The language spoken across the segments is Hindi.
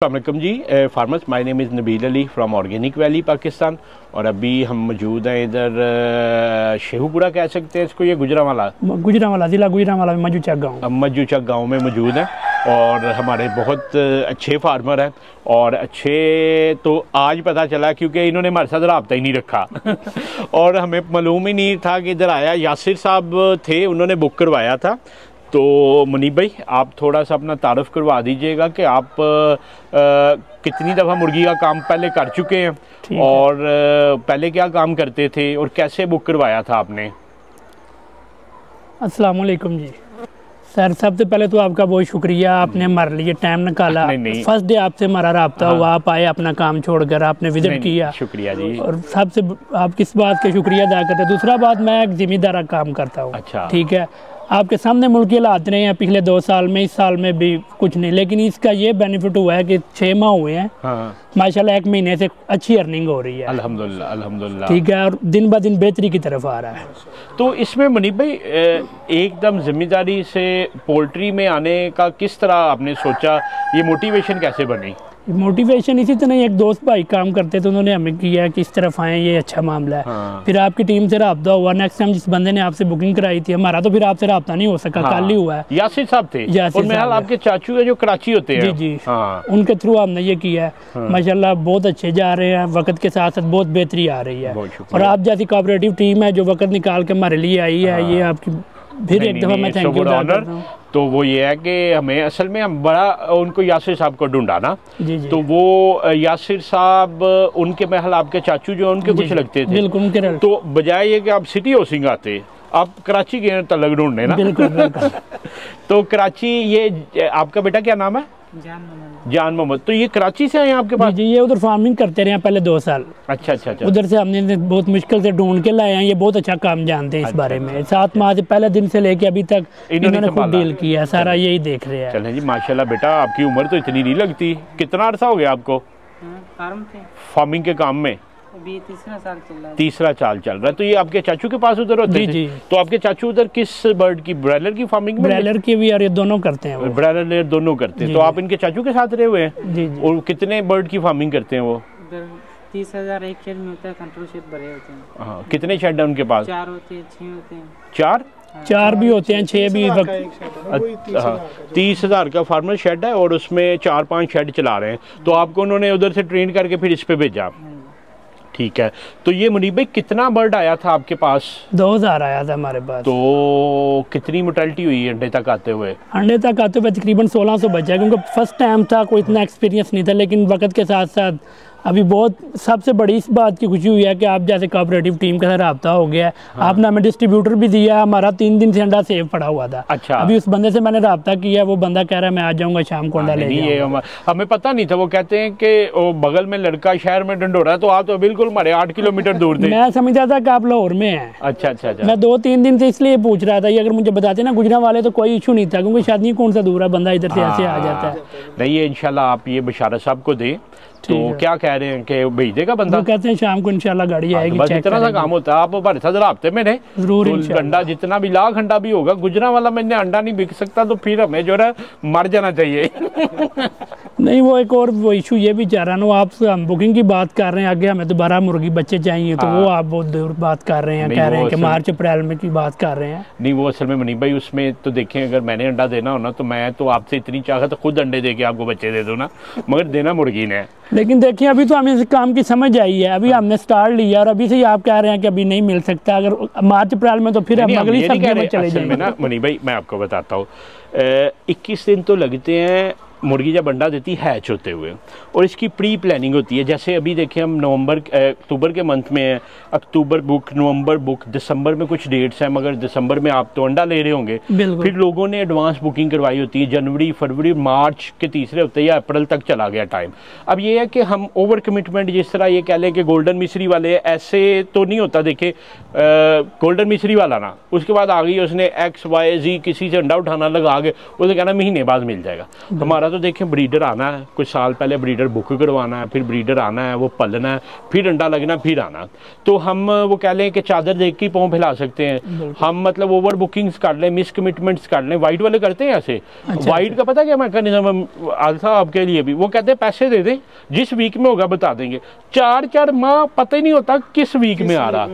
अस्सलामुअलैकुम जी farmers, my name is Nabeel Ali from Organic Valley Pakistan. और अभी हम मौजूद हैं इधर शेहूपुरा कह सकते हैं इसको, ये गुजरांवाला ज़िला गुजरांवाला में मजूचक गांव में मौजूद हैं। और हमारे बहुत अच्छे फार्मर हैं और अच्छे तो आज पता चला क्योंकि इन्होंने हमारे साथ रब्ता ही नहीं रखा और हमें मालूम ही नहीं था कि इधर आया। यासिर साहब थे, उन्होंने बुक करवाया था। तो मुनीब भाई, आप थोड़ा सा अपना तारुफ करवा दीजिएगा कि आप कितनी दफ़ा मुर्गी का काम पहले कर चुके हैं और पहले क्या काम करते थे और कैसे बुक करवाया था आपने। अस्सलाम वालेकुम जी सर, सबसे पहले तो आपका बहुत शुक्रिया, आपने हमारे लिए टाइम निकाला। फर्स्ट डे आपसे हमारा रब्ता हुआ, आप आए अपना काम छोड़कर, आपने विजिट किया, शुक्रिया जी। और सबसे आप किस बात का शुक्रिया अदा करते हैं। दूसरा बात, मैं एक जिम्मेदार काम करता हूँ। अच्छा, ठीक है, आपके सामने मुल्क हालात रहे हैं पिछले 2 साल में, इस साल में भी कुछ नहीं, लेकिन इसका ये बेनिफिट हुआ है कि 6 माह हुए हैं। हाँ। माशाल्लाह 1 महीने से अच्छी अर्निंग हो रही है, अल्हम्दुलिल्लाह अल्हम्दुलिल्लाह। ठीक है, और दिन ब दिन बेहतरी की तरफ आ रहा है। तो इसमें मुनीब भाई एकदम जिम्मेदारी से पोल्ट्री में आने का किस तरह आपने सोचा, ये मोटिवेशन कैसे बनी? मोटिवेशन इसी तरह एक दोस्त भाई काम करते थे, उन्होंने हमें किया कि इस तरफ आए, ये अच्छा मामला है। हाँ। फिर आपकी टीम से रब्ता हुआ, नेक्स्ट टाइम जिस बंदे ने आपसे बुकिंग कराई थी, हमारा तो फिर आपसे रब्ता नहीं हो सका। हाँ। कल ही हुआ है। यासिर साहब थे, और मेरा आपके चाचू है जो कराची होते हैं। जी जी। हाँ। उनके थ्रू हमने ये किया है। हाँ। माशाल्लाह बहुत अच्छे जा रहे हैं, वक्त के साथ साथ बहुत बेहतरी आ रही है। और आप जैसी कोऑपरेटिव टीम है जो वक्त निकाल के हमारे लिए आई है, ये आपकी फिर एक दफ़ा मैं थैंक यू करता हूं। तो वो ये है कि हमें असल में हम बड़ा उनको यासिर साहब को ढूंढा ना। जी जी। तो वो यासिर साहब उनके महल आपके चाचू जो उनके कुछ लगते थे। बिल्कुल। तो बजाय ये कि आप सिटी हाउसिंग आते, आप कराची गए तलग ढूंढने ना। बिल्कुल। तो कराची, ये आपका बेटा क्या नाम है? जान मोहम्मद। तो ये कराची से आए आपके पास? जी, ये उधर फार्मिंग करते रहे पहले 2 साल। अच्छा अच्छा अच्छा। उधर से हमने बहुत मुश्किल से ढूंढ के लाए हैं, ये बहुत अच्छा काम जानते हैं इस बारे में। 7 माह से पहले दिन से लेके अभी तक इन्होंने खुद डील किया, सारा यही देख रहे हैं। चलें जी, माशाल्लाह बेटा, आपकी उम्र तो इतनी नहीं लगती। कितना अरसा हो गया आपको फार्मिंग के काम में? अभी तीसरा साल चल रहा है। तो ये आपके चाचू के पास उधर होते थे? तो आपके चाचू उधर किस बर्ड की, ब्रायलर की फार्मिंग में? ब्रायलर की भी, और ये दोनों करते हैं, ब्रायलर लेयर दोनों करते हैं। तो आप इनके चाचू के साथ रहे हुए हैं? जी। और कितने बर्ड की फार्मिंग करते हैं वो? 30,000 एक शेड में होता है, कंट्रोल शेड भरे होते हैं। हाँ, कितने शेड है उनके पास? 4 होते हैं, 6 होते हैं। 4 भी होते हैं, 6 भी। 30,000 का फार्मर शेड है और उसमें 4-5 शेड चला रहे हैं। तो आपको उन्होंने उधर से ट्रेन करके फिर इस पे भेजा। ठीक है। तो ये मुनीब भाई, कितना बर्ड आया था आपके पास? 2000 आया था हमारे पास। तो कितनी मोर्टेलिटी हुई अंडे तक आते हुए? अंडे तक आते हुए तकरीबन 1600 बचा, क्योंकि फर्स्ट टाइम था, कोई इतना एक्सपीरियंस नहीं था। लेकिन वक्त के साथ साथ अभी बहुत सबसे बड़ी इस बात की खुशी हुई है कि आप जैसे कोऑपरेटिव टीम के साथ रब्ता हो गया है। हाँ। आपने हमें डिस्ट्रीब्यूटर भी दिया, हमारा 3 दिन से अंडा सेव पड़ा हुआ था। अच्छा। अभी उस बंदे से मैंने रब्ता किया, वो बंदा कह रहा है मैं आ जाऊंगा शाम को अंडा ले जाऊंगा। हमें पता नहीं था, वो कहते हैं कि वो बगल में लड़का शहर में ढंढोरा, तो आप तो बिल्कुल हमारे 8 किलोमीटर दूर थे। मैं समझता था कि आप लाहौर में हैं। अच्छा। मैं 2-3 दिन से इसलिए पूछ रहा था, ये अगर मुझे बताते ना गुजरांवाले तो कोई इशू नहीं था, क्योंकि शायद नहीं कौन सा दूर है, बंदा इधर से ऐसे आ जाता है। नहीं, ये इंशाल्लाह आप ये बशारत साहब को दें। तो क्या कह रहे हैं कि भेज देगा बंदा? वो कहते हैं शाम को इंशाल्लाह गाड़ी आएगी। बस इतना सा काम होता है, आप हमारे साथ राब्ते में रहे जरूर। अंडा जितना भी लाख अंडा भी होगा, गुजरांवाला में अंडा नहीं बिक सकता, तो फिर हमें जो है मर जाना चाहिए। नहीं, वो एक और वो इशू ये भी चाह रहा ना, आप हम बुकिंग की बात कर रहे हैं, आगे हमें दोबारा मुर्गी बच्चे चाहिए। तो वो आप बहुत दूर बात कर रहे हैं, कह रहे हैं कि मार्च अप्रैल में की बात कर रहे हैं। नहीं, वो असल में मुनीब भाई, उसमें तो देखें, अगर मैंने अंडा देना हो ना, तो मैं तो आपसे इतनी चाहत खुद अंडे दे के आपको बच्चे दे दूँ ना, मगर देना मुर्गी ने। लेकिन देखिए, अभी तो हमें इस काम की समझ आई है, अभी हमने स्टार्ट लिया, और अभी से आप कह रहे हैं कि अभी नहीं मिल सकता। अगर मार्च अप्रैल में, तो फिर हम अगली सब्जी में चले जाएंगे ना। मुनीब भाई, मैं आपको बताता हूँ, 21 दिन तो लगते हैं मुर्गी जब अंडा देती है हैच होते हुए, और इसकी प्री प्लानिंग होती है। जैसे अभी देखिए, हम अक्टूबर के मंथ में हैं, अक्टूबर बुक, नवंबर बुक, दिसंबर में कुछ डेट्स हैं, मगर दिसंबर में आप तो अंडा ले रहे होंगे। फिर लोगों ने एडवांस बुकिंग करवाई होती है, जनवरी, फरवरी, मार्च के तीसरे हफ्ते या अप्रैल तक चला गया टाइम। अब ये है कि हम ओवर कमिटमेंट, जिस तरह ये कह लें कि गोल्डन मिस्री वाले, ऐसे तो नहीं होता। देखिए, गोल्डन मिस्री वाला ना, उसके बाद आ गई उसने XYZ किसी से अंडा उठाना लगा के, उसे कहना महीने बाद मिल जाएगा। हमारा हमारा तो देखें ब्रीडर आना है, कुछ साल पहले ब्रीडर बुक करवाना है, फिर ब्रीडर आना है, वो पलना है, फिर अंडा लगना, फिर आना। तो हम वो कह लें कि चादर देख के पाँव फैला सकते हैं हम, मतलब ओवर बुकिंग्स कर लें, मिस कमिटमेंट्स कर लें। वाइट वाले करते हैं ऐसे। वाइट का पता क्या मैकेनिज्म आल्सा आपके लिए भी, वो कहते हैं पैसे दे दें, जिस वीक में होगा बता देंगे। 4-4 माह पता ही नहीं होता किस वीक में आ रहा।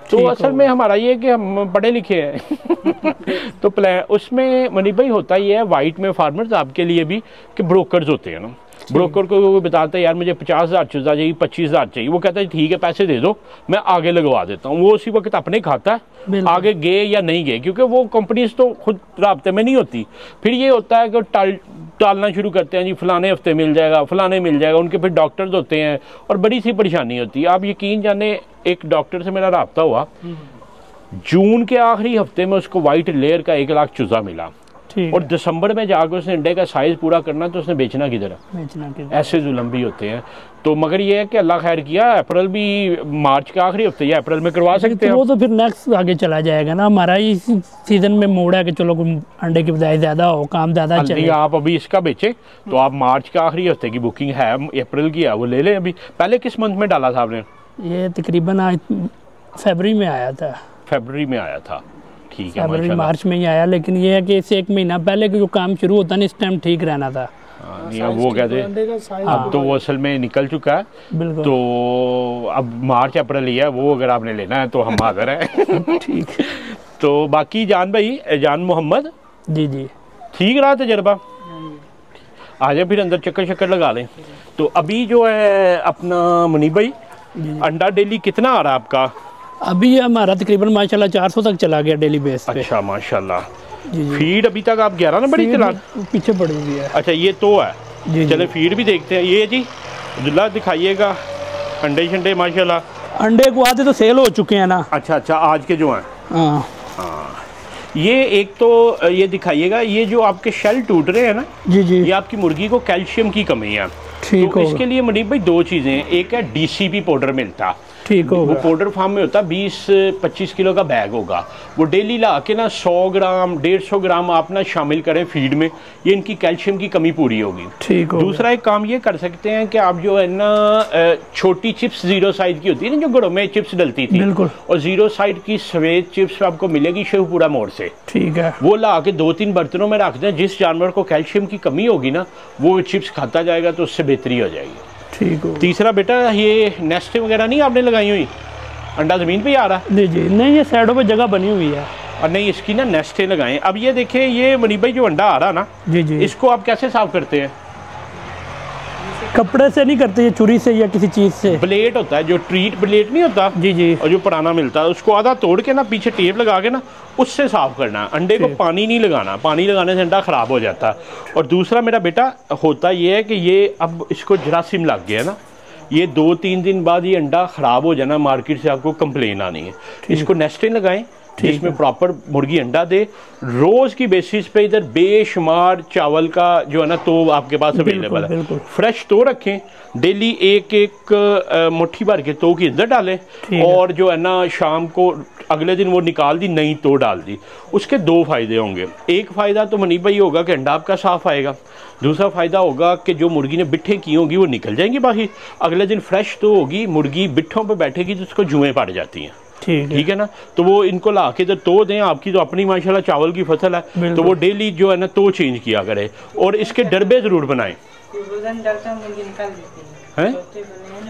तो असल में हमारा ये कि हम पढ़े लिखे हैं तो प्लान उसमें मनी भाई होता ही है वाइट में फार्मर्स आपके लिए भी कि ब्रोकर्स होते हैं ना, ब्रोकर को वो बताता है यार मुझे 50,000 चूजा चाहिए, 25,000 चाहिए, वो कहता है ठीक है पैसे दे दो मैं आगे लगवा देता हूँ। वो उसी वक्त अपने खाता है आगे गए या नहीं गए, क्योंकि वो कंपनीज तो खुद राब्ते में नहीं होती। फिर ये होता है कि टालना शुरू करते हैं, जी फलाने हफ्ते मिल जाएगा, फलाने मिल जाएगा, उनके फिर डॉक्टर्स होते हैं और बड़ी सी परेशानी होती है। आप यकीन जाने एक डॉक्टर से मेरा रब्ता हुआ, जून के आखिरी हफ्ते में उसको वाइट लेयर का 1 लाख चूजा मिला और दिसंबर में जाकर उसने अंडे का साइज पूरा करना तो उसने बेचना किधर है। ऐसे जुल्म भी होते हैं। तो मगर ये है कि अल्लाह खैर किया, अप्रैल भी मार्च के आखिरी हफ्ते या अप्रैल में करवा सकते हैं। वो तो फिर नेक्स्ट आगे चला जाएगा ना, हमारा इस सीजन में मोड़ है कि चलो अंडे की बजाय ज्यादा हो, काम ज्यादा चले। आप अभी इसका बेचे तो आप मार्च के आखिरी हफ्ते की बुकिंग है, अप्रैल की है, वो ले लें। अभी पहले किस मंथ में डाला था आपने? ये तकरीबन फरवरी में आया था। फरवरी में आया था, ठीक है, फरवरी मार्च में ही आया। लेकिन ये है कि इससे 1 महीना पहले जो काम शुरू होता है ना, इस टाइम ठीक रहना था। वो कहते अब तो वो असल में निकल चुका है, तो अब मार्च अप्रैल ही है वो, अगर आपने लेना है तो हम हाजिर हैं ठीक। तो बाकी जान भाई, जान मोहम्मद जी जी ठीक रहा तजर्बा? आ जाए फिर अंदर चक्कर शक्कर लगा लें। तो अभी जो है अपना मुनीब भाई अंडा डेली कितना आ रहा है आपका? अभी हमारा तकरीबन माशाल्लाह 400 तक चला गया डेली बेस पे। अच्छा माशाल्लाह। फीड अभी तक आप 11 नंबर ही चला? पीछे पड़ी हुई है। अच्छा ये तो है, चले फीड भी देखते हैं। ये जी अब्दुल्ला दिखाइएगा अंडे शंडे माशाल्लाह। अंडे को आते तो सेल हो चुके हैं ना। अच्छा आज के जो हैं। हाँ ये एक तो ये दिखाइएगा, ये जो आपके शेल टूट रहे हैं ना, जी जी, ये आपकी मुर्गी को कैल्शियम की कमी है। ठीक तो इसके लिए मुनीब भाई 2 चीज़ें हैं। एक है DCP पाउडर मिलता, ठीक होगा। वो पाउडर फार्म में होता है, 20-25 किलो का बैग होगा। वो डेली ला के ना 100 ग्राम 150 ग्राम आप ना शामिल करें फीड में, ये इनकी कैल्शियम की कमी पूरी होगी। ठीक होगा। दूसरा एक काम ये कर सकते हैं कि आप जो है ना छोटी चिप्स 0 साइड की होती है ना, जो घरों में चिप्स डलती थी, बिल्कुल, और 0 साइड की सफेद चिप्स आपको मिलेगी शेखपुरा मोड़ से, ठीक है। वो ला के 2-3 बर्तनों में रख दें। जिस जानवर को कैल्शियम की कमी होगी ना, वो चिप्स खाता जाएगा तो उससे बेहतरी हो जाएगी। ठीक हो। तीसरा बेटा, ये नेस्टें वगैरह नहीं आपने लगाई हुई? अंडा ज़मीन पे ही आ रहा है? जी जी, नहीं ये साइडों पे जगह बनी हुई है, और नहीं इसकी ना नेस्टें लगाएं। अब ये देखें, ये मुनीब भाई जो अंडा आ रहा ना, जी जी, इसको आप कैसे साफ करते हैं? कपड़े से नहीं करते, ये छुरी से या किसी चीज़ से। ब्लेड होता है, जो ट्रीट ब्लेड नहीं होता, जी जी, और जो पुराना मिलता है, उसको आधा तोड़ के ना पीछे टेप लगा के ना उससे साफ करना है। अंडे को पानी नहीं लगाना, पानी लगाने से अंडा ख़राब हो जाता है। और दूसरा मेरा बेटा होता ये है कि ये अब इसको जरासीम लग गया ना, ये 2-3 दिन बाद ये अंडा ख़राब हो जाना, मार्केट से आपको कंप्लेन आनी है। इसको नेस्टें लगाएं जिसमें प्रॉपर मुर्गी अंडा दे। रोज़ की बेसिस पे इधर बेशुमार चावल का जो है ना तो आपके पास अवेलेबल है, फ्रेश तो रखें। डेली एक मुट्ठी भर के तो की अंदर डालें, और जो है ना शाम को अगले दिन वो निकाल दी, नई तो डाल दी। उसके 2 फ़ायदे होंगे। एक फ़ायदा तो मनीब भाई होगा कि अंडा आपका साफ़ आएगा। दूसरा फ़ायदा होगा कि जो मुर्गी ने बिट्ठे की होंगी वो निकल जाएंगी बाहर। अगले दिन फ्रेश तो होगी, मुर्गी बिट्ठों पर बैठेगी तो उसको जुएँ पड़ जाती हैं। ठीक है ना, तो वो इनको ला के इधर तो दें। आपकी तो अपनी माशाल्लाह चावल की फसल है, तो वो डेली जो है ना तो चेंज किया करे, और इसके डरबे ज़रूर बनाएं।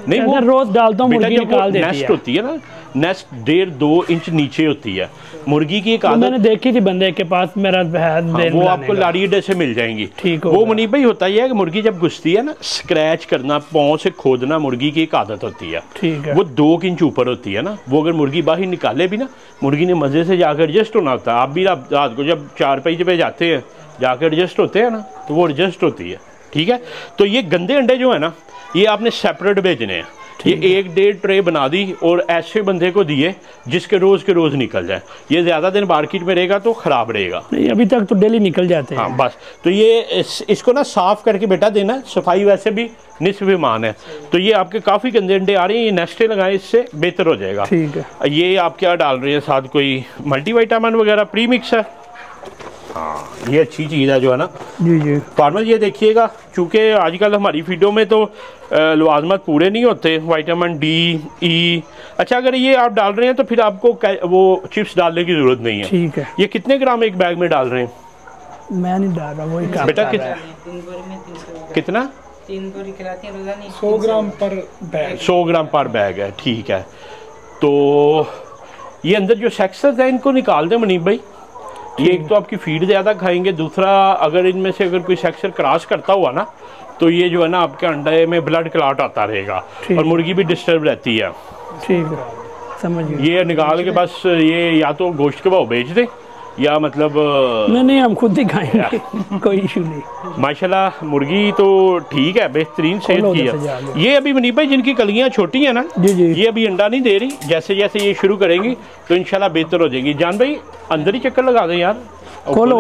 नहीं वो रोज डालता हूँ, मुर्गी निकाल देती है। नेस्ट होती है ना, नेस्ट 1.5-2 इंच नीचे होती है मुर्गी की। एक आदत मैंने देखी थी बंदे के पास, मेरा वो आपको लाड़ी अड्डे से मिल जाएंगी। ठीक वो मुनीब भाई होता ही है कि मुर्गी जब घुसती है ना, स्क्रैच करना, पाँव से खोदना मुर्गी की एक आदत होती है। ठीक है। वो 2 इंच ऊपर होती है ना, वो अगर मुर्गी बाहर निकाले भी ना, मुर्गी ने मज़े से जाकर एडजस्ट होना होता है। आप भी रात को जब 4 पैजे पे जाते हैं, जाकर एडजस्ट होते हैं ना, तो वो एडजस्ट होती है। ठीक है, तो ये गंदे अंडे जो है ना, ये आपने सेपरेट भेजने हैं। ये 1-1.5 ट्रे बना दी और ऐसे बंदे को दिए जिसके रोज़ के रोज़ निकल जाए। ये ज़्यादा दिन मार्केट में रहेगा तो ख़राब रहेगा। नहीं, अभी तक तो डेली निकल जाते हैं। हाँ बस, तो ये इसको ना साफ़ करके बेटा देना। सफाई वैसे भी निस्फ़ ईमान है। तो ये आपके काफ़ी गंदे अंडे आ रहे हैं, ये नेस्टें लगाएं, इससे बेहतर हो जाएगा। ठीक है। ये आप क्या डाल रहे हैं साथ? कोई मल्टीविटामिन वगैरह प्री मिक्स है? हाँ ये अच्छी चीज़ है जो है ना। जी जी फार्मर ये देखिएगा, चूँकि आजकल हमारी फीडों में तो लवाजमत पूरे नहीं होते, विटामिन डी ई। अच्छा अगर ये आप डाल रहे हैं तो फिर आपको वो चिप्स डालने की ज़रूरत नहीं है। ठीक है। ये कितने ग्राम एक बैग में डाल रहे हैं? मैं नहीं डाल रहा, वही काम बेटा कर रहा है। 3 बोरी में 300 कितना? 3 बोरी खिलाती हैं रोजाना। 100 ग्राम पर बैग। 100 ग्राम पर बैग है, ठीक है। तो ये अंदर जो सेक्सर्स है इनको निकाल दें मुनीब भाई। ये एक तो आपकी फीड ज़्यादा खाएंगे, दूसरा अगर इनमें से अगर कोई सेक्सर क्रॉस करता हुआ ना तो ये जो है ना आपके अंडे में ब्लड क्लॉट आता रहेगा और मुर्गी भी डिस्टर्ब रहती है। ठीक है, समझिए। ये निकाल के बस ये या तो गोश्त के भाव बेच दे या मतलब नहीं हम खुद ही खाएंगे कोई इशू नहीं। माशाल्लाह मुर्गी तो ठीक है, बेहतरीन सेहत की है। ये अभी मुनीब भाई जिनकी कलियां छोटी है ना, जी जी, ये अभी अंडा नहीं दे रही, जैसे जैसे ये शुरू करेंगी तो इंशाल्लाह बेहतर हो जाएगी। जान भाई अंदर ही चक्कर लगा दें यार, खोलो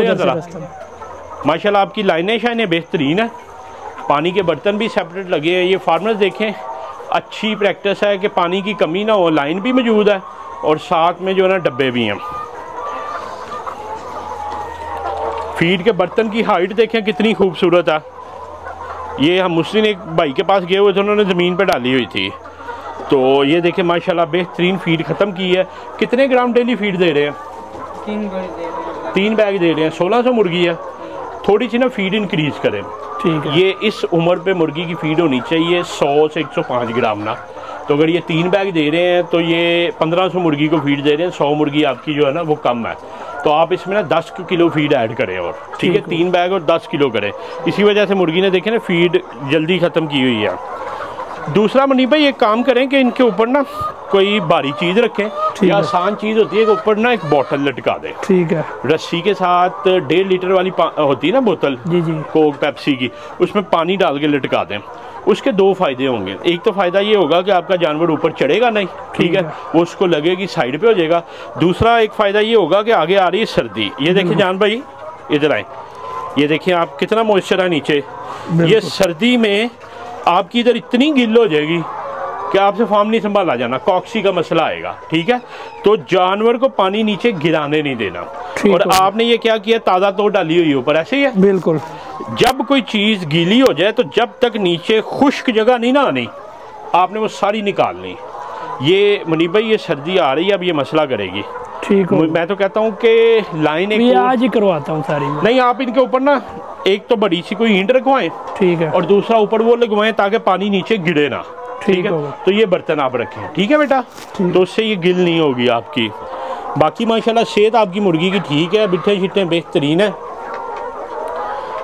माशाल्लाह आपकी लाइनें शाइनें बेहतरीन है, पानी के बर्तन भी सेपरेट लगे हैं। ये फार्मर्स देखें अच्छी प्रैक्टिस है कि पानी की कमी ना हो, लाइन भी मौजूद है और साथ में जो है ना डब्बे भी हैं। फीड के बर्तन की हाइट देखें कितनी खूबसूरत है। ये हम मुस्लिम एक भाई के पास गए हुए थे, उन्होंने ज़मीन पे डाली हुई थी। तो ये देखें माशाल्लाह बेहतरीन फीड ख़त्म की है। कितने ग्राम डेली फीड दे रहे हैं? 3 बोरी दे रहे हैं। 3 बैग दे रहे हैं। 1600 मुर्गी है, थोड़ी सी ना फीड इंक्रीज़ करें। ठीक है। ये इस उम्र पे मुर्गी की फीड होनी चाहिए 100 से 105 ग्राम ना। तो अगर ये 3 बैग दे रहे हैं तो ये 1500 मुर्गी को फीड दे रहे हैं। 100 मुर्गी आपकी जो है ना वो कम है, तो आप इसमें ना 10 किलो फीड ऐड करें और ठीक है 3 बैग और 10 किलो करें। इसी वजह से मुर्गी ने देखे ना फीड जल्दी ख़त्म की हुई है। दूसरा मुनीब भाई एक काम करें कि इनके ऊपर ना कोई भारी चीज़ रखें या आसान चीज़ होती है कि ऊपर ना एक बोतल लटका दें। ठीक है। रस्सी के साथ 1.5 लीटर वाली होती है ना बोतल, जी जी, कोक पेप्सी की, उसमें पानी डाल के लटका दें। उसके 2 फ़ायदे होंगे। एक तो फ़ायदा ये होगा कि आपका जानवर ऊपर चढ़ेगा नहीं, ठीक है, वो उसको लगेगी साइड पे हो जाएगा। दूसरा एक फ़ायदा ये होगा कि आगे आ रही है सर्दी, ये देखिए जान भाई इधर आए, ये देखिए आप कितना मॉइस्चर है नीचे। ये सर्दी में आपकी इधर इतनी गिल हो जाएगी कि आपसे फार्म नहीं संभाला जाना, कॉक्सी का मसला आएगा। ठीक है, तो जानवर को पानी नीचे गिराने नहीं देना। और आपने ये क्या किया, ताज़ा तो डाली हुई ऊपर, ऐसे ही है बिल्कुल। जब कोई चीज़ गीली हो जाए तो जब तक नीचे खुश्क जगह नहीं ना आनी, आपने वो सारी निकालनी। ये मुनीब भाई ये सर्दी आ रही है, अब ये मसला करेगी। ठीक है, मैं तो कहता हूँ कि लाइन एक आज ही करवाता हूँ सारी। नहीं, आप इनके ऊपर ना एक तो बड़ी सी कोई ईंट रखवाएं, ठीक है, और दूसरा ऊपर वो लगवाएं ताकि पानी नीचे गिरे ना। ठीक है, तो ये बर्तन आप रखें, ठीक है बेटा, तो उससे ये गिल नहीं होगी आपकी। बाकी माशाल्लाह सेहत आपकी मुर्गी की ठीक है, बिट्ठे शिट्टे बेहतरीन है।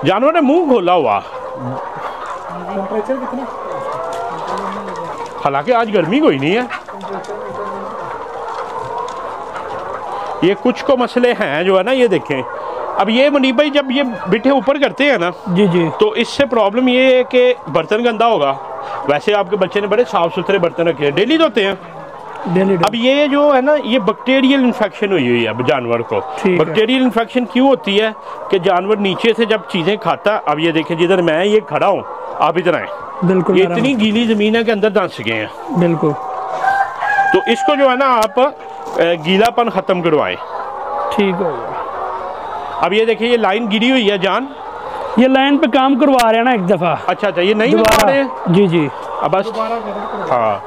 जानवर ने मुंह खोला हुआ, टेम्परेचर कितना, हालांकि आज गर्मी कोई नहीं है। ये कुछ को मसले हैं जो है ना, ये देखें। अब ये मुनीब भाई जब ये बिट्ठे ऊपर करते हैं ना, जी जी, तो इससे प्रॉब्लम ये है कि बर्तन गंदा होगा। वैसे आपके बच्चे ने बड़े साफ सुथरे बर्तन रखे हैं, डेली धोते हैं। अब ये जो है ना, ये बैक्टीरियल इन्फेक्शन हुई है अब जानवर को। बैक्टीरियल इन्फेक्शन क्यों होती है कि जानवर नीचे से जब चीज़ें खाता, अब ये देखें जिधर मैं ये खड़ा हूँ, आप इधर आए, बिल्कुल, ये इतनी गीली ज़मीन है कि अंदर धंस गए हैं, बिल्कुल। तो इसको जो है ना आप गीलापन ख़त्म करवाएं। ठीक हो गया। अब ये देखिए ये लाइन गिरी हुई है जान, ये लाइन पे काम करवा रहे हैं ना एक दफ़ा। अच्छा अच्छा, ये नहीं करवा रहे हैं? जी जी, अब बस हाँ,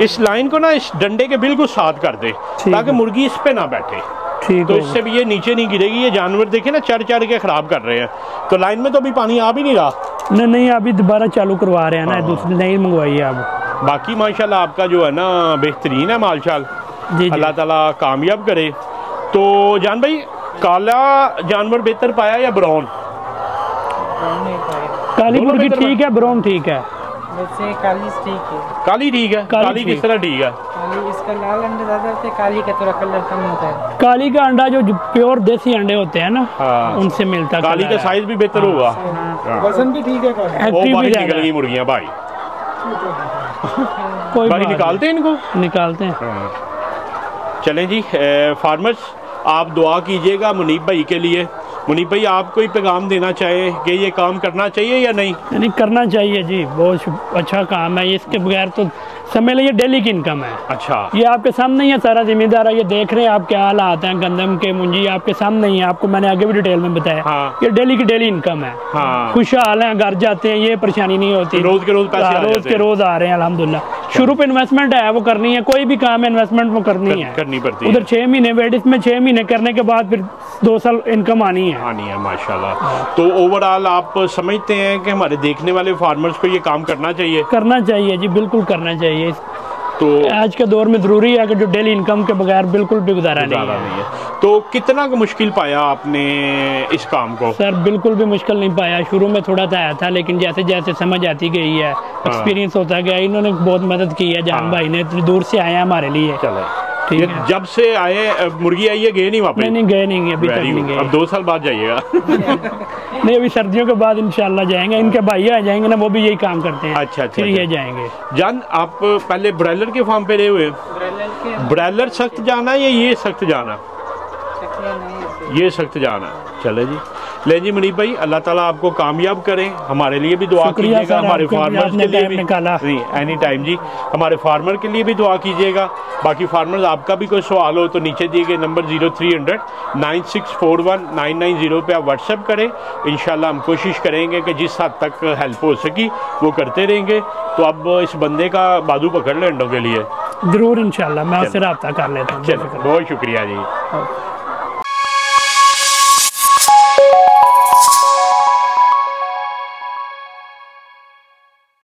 इस लाइन को ना इस डंडे के बिल्कुल साथ कर दे ताकि मुर्गी इस पे ना बैठे। ठीक, तो इससे भी ये नीचे नहीं गिरेगी। ये जानवर देखे ना चढ़ चढ़ के ख़राब कर रहे हैं, तो लाइन में तो अभी पानी आ भी नहीं रहा। नहीं, अभी दोबारा चालू करवा रहे हैं ना, दूसरी नहीं मंगवाई है अब। बाकी माशाल्लाह आपका जो है ना बेहतरीन है मालशाल, अल्लाह ताला कामयाब करे। तो जान भाई काला जानवर बेहतर पाया या ब्राउन? काली मुर्गी ठीक है, ब्राउन ठीक है। वैसे काली ठीक है। काली ठीक है? काली किस तरह ठीक है? काली इसका लाल अंडे ज़्यादा होते हैं, काली का थोड़ा कलर कम होता है। काली का अंडा जो प्योर देसी अंडे होते हैं ना, हाँ, उनसे मिलता है। काली का साइज भी बेहतर होगा, वजन भी ठीक है, वो बाहर निकल गई मुर्गियाँ भाई। कोई बाहर निकालते हैं इनको, निकालते हैं। चलें जी फार्मर्स, आप दुआ कीजिएगा मुनीब भाई के लिए मुनीब भाई, आप कोई पैगाम देना चाहे कि ये काम करना चाहिए या नहीं? नहीं, करना चाहिए जी, बहुत अच्छा काम है। इसके बगैर तो समझ लीजिए डेली की इनकम है। अच्छा, ये आपके सामने ही है, सारा जिम्मेदार है, ये देख रहे हैं आप क्या हालात हैं गंदम के, मुंजी आपके सामने ही है, आपको मैंने आगे भी डिटेल में बताया। हाँ। ये डेली की डेली इनकम है। हाँ। खुशहाल है, घर जाते हैं, ये परेशानी नहीं होती, रोज के रोज पैसे रोज के रोज आ रहे हैं अल्हम्दुलिल्लाह। शुरू पे इन्वेस्टमेंट है वो करनी है, कोई भी काम है इन्वेस्टमेंट वो करनी है, करनी पड़ती है। उधर 6 महीने वेट, इसमें 6 महीने करने के बाद फिर 2 साल इनकम आनी है माशाल्लाह। तो ओवरऑल आप समझते हैं कि हमारे देखने वाले फार्मर्स को ये काम करना चाहिए? करना चाहिए जी, बिल्कुल करना चाहिए। तो आज के दौर में ज़रूरी है कि जो डेली इनकम के बगैर बिल्कुल भी गुजारा नहीं है। तो कितना मुश्किल पाया आपने इस काम को? सर बिल्कुल भी मुश्किल नहीं पाया, शुरू में थोड़ा सा आया था, लेकिन जैसे जैसे समझ आती गई है, एक्सपीरियंस होता गया, इन्होंने बहुत मदद की है, जान भाई ने इतनी दूर से आया हमारे लिए। चलो ठीक है। जब से आए मुर्गी आई है, गए नहीं वापस? नहीं गए नहीं, अभी तक नहीं गए। अब 2 साल बाद जाइएगा? नहीं, अभी सर्दियों के बाद इंशाल्लाह जाएंगे, इनके भाई आ जाएंगे ना, वो भी यही काम करते हैं। अच्छा, फिर ये जाएंगे। जान, आप पहले ब्रायलर के फार्म पे रहे हुए? ब्रायलर सख्त जाना या ये सख्त जाना? ये सख्त जाना। चले जी, ले जी मुनीब भाई, अल्लाह ताला आपको कामयाब करें, हमारे लिए भी दुआ कीजिएगा, हमारे फार्मर्स के लिए भी। नहीं, एनी टाइम जी, हमारे फार्मर के लिए भी दुआ कीजिएगा। बाकी फार्मर्स, आपका भी कोई सवाल हो तो नीचे दिए गए नंबर 0300 9641 990 पे आप व्हाट्सएप करें। इंशाल्लाह हम कोशिश करेंगे कि जिस हद तक हेल्प हो सकी वो करते रहेंगे। तो अब इस बंदे का बाजू पकड़ लें अंडों के लिए। जरूर इंशाल्लाह मैं उससे रब्ता कर लेता हूँ। बहुत शुक्रिया जी।